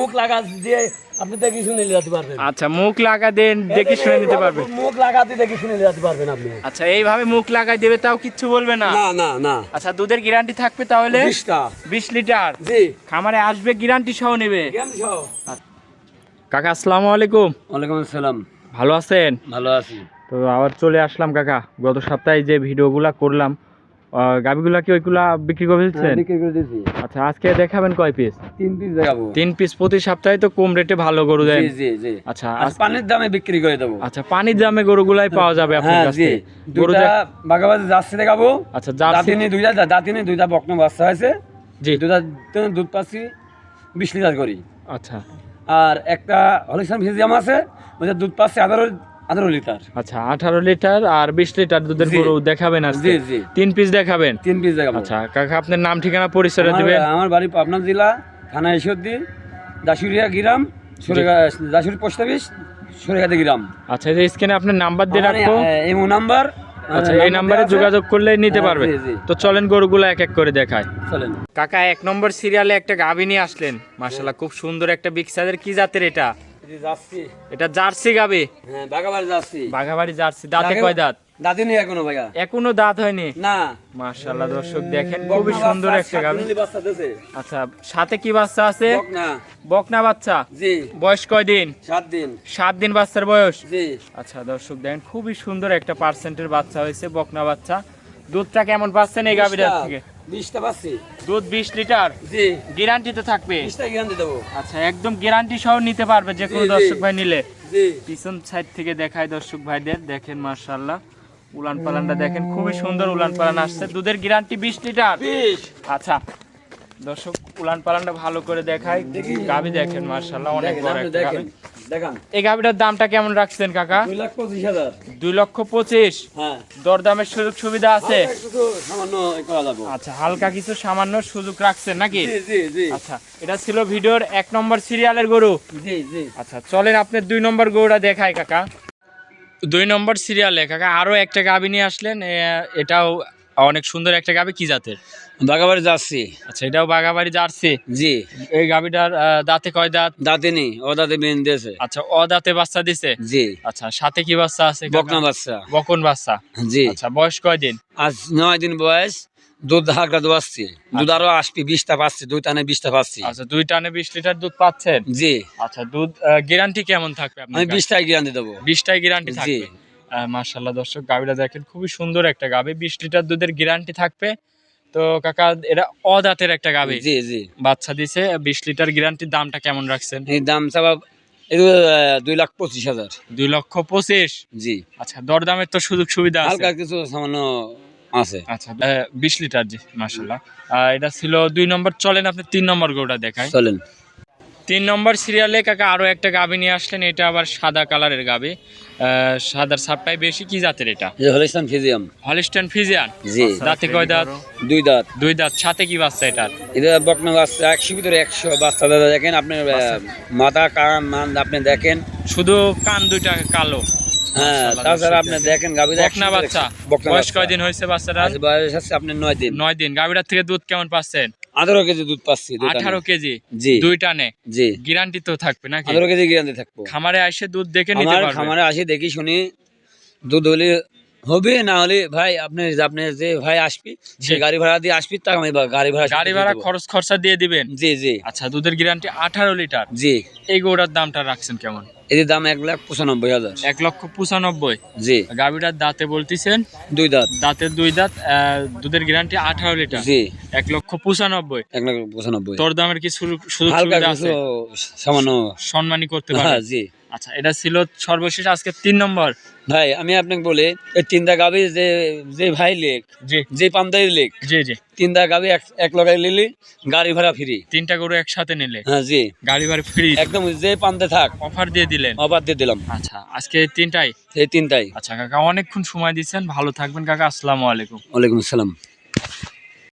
মুখ লাগা দিয়ে আপনি দেখে শুনে নিতে পারবেন। আচ্ছা, মুখ লাগা দেন, দেখে শুনে নিতে পারবেন। মুখ লাগাতে দেখে শুনে নিতে পারবেন আপনি। আচ্ছা, এইভাবে মুখ লাগাই দেবে তাও কিচ্ছু বলবে না? না না না। আচ্ছা, দুধের গ্যারান্টি থাকবে তাহলে 20 লিটার? জি। খামারে আসবে গ্যারান্টি সহ নেবে? গ্যারান্টি সহ। কাকা আসসালামু আলাইকুম। ওয়ালাইকুম আসসালাম। ভালো আছেন? ভালো আছি। তো আবার চলে আসলাম কাকা, গত সপ্তাহে যে ভিডিওগুলা করলাম গাবিগুলা কি ওইগুলা বিক্রি করে দিচ্ছেন? বিক্রি করে দিয়েছি। আচ্ছা, আজকে দেখাবেন কয় পিস? 3 পিস দেখাবো। 3 পিস। প্রতি সপ্তাহে তো কম রেটে ভালো গরু দেন। জি জি জি। আচ্ছা, পানির দামে বিক্রি করে দেবো। আচ্ছা, পানির দামে গরুগুলাই পাওয়া যাবে আপনার হ্যাঁ কাছে? জি। দুইটা বাগাবাজি জার্সি দেখাবো। আচ্ছা, জার্সি দাঁতিনি দুইটা বকনা বাচ্চা আছে। জি। দুইটা দুধ পাচ্ছি 20 লিটার করি। আচ্ছা আর একটা হলিস্টান ফিজিয়াম আছে, ওটা দুধ পাচ্ছে 18 লিটার। আচ্ছা, 18 লিটার আর 20 লিটার দুধের জি। গরু দেখাবেন আজকে? জি জি। 3 পিস দেখাবেন? 3 পিস দেখাবো। আচ্ছা কাকা, আপনার নাম ঠিকানা পরিচয় দিবেন? আমার বাড়ি পাবনা জেলা, থানা ঈশ্বরদী, দাসুরিয়া গ্রাম, দাসুরি পোস্ট অফিস, সরেঘাটি গ্রাম। আচ্ছা, এই স্ক্রিনে আপনার নাম্বার দিয়ে রাখবো। এমো নাম্বার। আচ্ছা, এই নাম্বারে যোগাযোগ করলে নিতে পারবে। জি, জি। তো চলেন গরুগুলো এক এক করে দেখায়। চলেন কাকা, 1 নম্বর সিরিয়ালে একটা গাভী নিয়ে আসলেন, মাশাআল্লাহ খুব সুন্দর একটা বিগ সাইজের। কি জাতের এটা? যাচ্ছি। এটা জার্সি গাভী? হ্যাঁ, বাগাবাড়ি যাচ্ছি। বাঘাবাড়ি জার্সি। দাঁতে কয় দাঁত? দাদি নেই এখনো ভাইয়া। এখনো দাঁত হয়নি? না। মাশাআল্লাহ দর্শক দেখেন, খুবই সুন্দর একটা গাভী। বাচ্চা দিয়েছে। আচ্ছা, সাথে কি বাচ্চা আছে? বকনা। বকনা বাচ্চা? জি। বয়স কয় দিন? 7 দিন। 7 দিন বাচ্চার বয়স? জি। আচ্ছা দর্শক দেখেন, খুবই সুন্দর একটা পার্সেন্টের বাচ্চা হয়েছে, বকনা বাচ্চা। দুধটা কেমন পাচ্ছেন এই গাভীটার থেকে? 20টা পাচ্ছি। দুধ 20 লিটার? জি। গ্যারান্টি তো থাকবে? 20টা গ্যারান্টি দেবো। আচ্ছা, একদম গ্যারান্টি সহ নিতে পারবে যে কোনো জি, জি। দর্শক ভাই নিলে? জি। পিছন সাইড থেকে দেখায় দর্শক ভাইদের, দেখেন মাশাআল্লাহ উলান পালানটা দেখেন, খুবই সুন্দর উলান পালান আসছে। দুধের গ্যারান্টি 20 লিটার? 20। আচ্ছা দর্শক, উলান পালানটা ভালো করে দেখায়। গাভী দেখেন মাশাআল্লাহ, অনেক বড় একটা গাভী। দেখান। এই গাভীটার দামটা কেমন রাখছেন কাকা? 2,25,000। 2,25,000? হ্যাঁ। দরদামের সুযোগ সুবিধা আছে? একটু সামান্য করা যাবে। আচ্ছা, হালকা কিছু সামান্য সুযোগ রাখছেন নাকি? জি জি জি। আচ্ছা, এটা ছিল ভিডিওর 1 নম্বর সিরিয়ালের গরু। জি জি। আচ্ছা, চলেন আপনার 2 নম্বর গরুটা দেখাই কাকা। 2 নম্বর সিরিয়ালে কাকা আরো একটা গাভী নিয়ে আসলেন, এটাও অনেক সুন্দর একটা গাভী। কি জাতের? বাগাবাড়ি যাচ্ছি। আচ্ছা, এটাও বাঘাবাড়ি জার্সি? জি। এই গাভীটার দাঁতে কয় দাঁত? দাঁতে নেই, ও দাঁতে বেন দিয়েছে। আচ্ছা, ও দাঁতে বাচ্চা দিছে? জি। আচ্ছা, সাথে কি বাচ্চা আছে কাকা? বকনা বাচ্চা। বকন বাচ্চা? জি। আচ্ছা, বয়স কয় দিন? আজ 9 দিন বয়স। দুধ হালকা দোয়াচ্ছি। দুধ আরো আসবি 20টা পাচ্ছি, 2 টানে 20টা পাচ্ছি। আচ্ছা, 2 টানে 20 লিটার দুধ পাচ্ছেন? জি। আচ্ছা, দুধ গ্যারান্টি কেমন থাকবে আপনার আমি কাছে? 20টাই গ্যারান্টি দেবো। 20টাই গ্যারান্টি জি। থাকবে? মাশাআল্লাহ দর্শক, গাভীটা দেখেন, খুবই সুন্দর একটা গাভী, 20 লিটার দুধের গ্যারান্টি থাকবে। তো কাকা, এটা অদাঁতের একটা গাভী? জি জি। বাচ্চা দিছে, 20 লিটার গ্যারান্টির দামটা কেমন রাখছেন? এই দাম চাবা 2,25,000। 2,25,000? জি। আচ্ছা, দরদামের তো সুযোগ সুবিধা আছে? হালকা কিছু সামান্য আছে। আচ্ছা, 20 লিটার। জি, মাশাআল্লাহ। এটা ছিল 2 নম্বর। চলেন আপনি 3 নম্বর গরুটা দেখায়। চলেন। 3 নম্বর সিরিয়ালে কাকা আরো একটা গাভী নিয়ে আসলেন, এটা আবার সাদা কালারের গাভী, সাদার ছাপটাই বেশি। কি জাতের এটা? Holstein Friesian. Holstein Friesian? জি। দাঁতে কয় দাঁত? 2 দাঁত। 2 দাঁত। সাথে কি বাচ্চা এটার? এটা বকনা বাচ্চা, 100 ভিতরে 100 বাচ্চা। দাদা দেখেন, আপনি মাথা কান মান আপনি দেখেন, শুধু কান দুইটা কালো। হ্যাঁ। মাশাআল্লাহ, তাছাড়া দর্শক আপনি দেখেন। দেখেন গাভীর বকনা বাচ্চা? বয়স কয়দিন হয়েছে বাচ্চাটার? বয়স আছে আপনার 9 দিন। 9 দিন। গাভীটার থেকে দুধ কেমন পাচ্ছেন? 18 কেজি দুধ পাচ্ছি। 18 কেজি? জি। 2 টানে? জি। গ্যারান্টি তো থাকবে নাকি? 18 কেজি গ্যারান্টি থাকবো। খামারে এসে দুধ দেখে নিতে আমার পারবে? খামারে আসি, দেখি শুনি, দুধ হলে হবে, না হলে ভাই আপনি যে ভাই আসবি, সে গাড়ি ভাড়া দিয়ে আসবি, তা আমি গাড়ি ভাড়া খরচ খরচা দিয়ে দিবেন? জি জি। আচ্ছা, দুধের গ্যারান্টি 18 লিটার? জি। এই গরুটার দামটা রাখছেন কেমন? এর দাম 1,95,000। 1,95,000? জি। গাভীটার দাঁতে বলতেছেন? 2 দাঁত। দাঁতের 2 দাঁত, দুধের গ্যারান্টি 18 লিটার? জি। 1,95,000? 1,95,000। তোর দামের কি সুযোগ হালকা সুবিধা কিছু আছে? সামান্য। সম্মানী করতে হ্যাঁ পারবেন? জি। আচ্ছা, এটা ছিল সর্বশেষ আজকে 3 নম্বর। ভাই আমি আপনাকে বলি, এই 3টা গাভী যে ভাই লেখ, জি যে পান্তাই লেখ, জি জি। 3টা গাভী এক লগাই নিলি, গাড়ি ভাড়া ফ্রি। 3টা গরু একসাথে নিলে হ্যাঁ জি। গাড়ি ভাড়া ফ্রি? একদম যে পান্তে থাক অফার দিয়ে দিলেন? অফার দিয়ে দিলাম। আচ্ছা, আজকে 3টাই? এই 3টাই। আচ্ছা কাকা, অনেকক্ষণ সময় দিচ্ছেন, ভালো থাকবেন কাকা, আসসালামু আলাইকুম। ওয়ালাইকুম আসসালাম।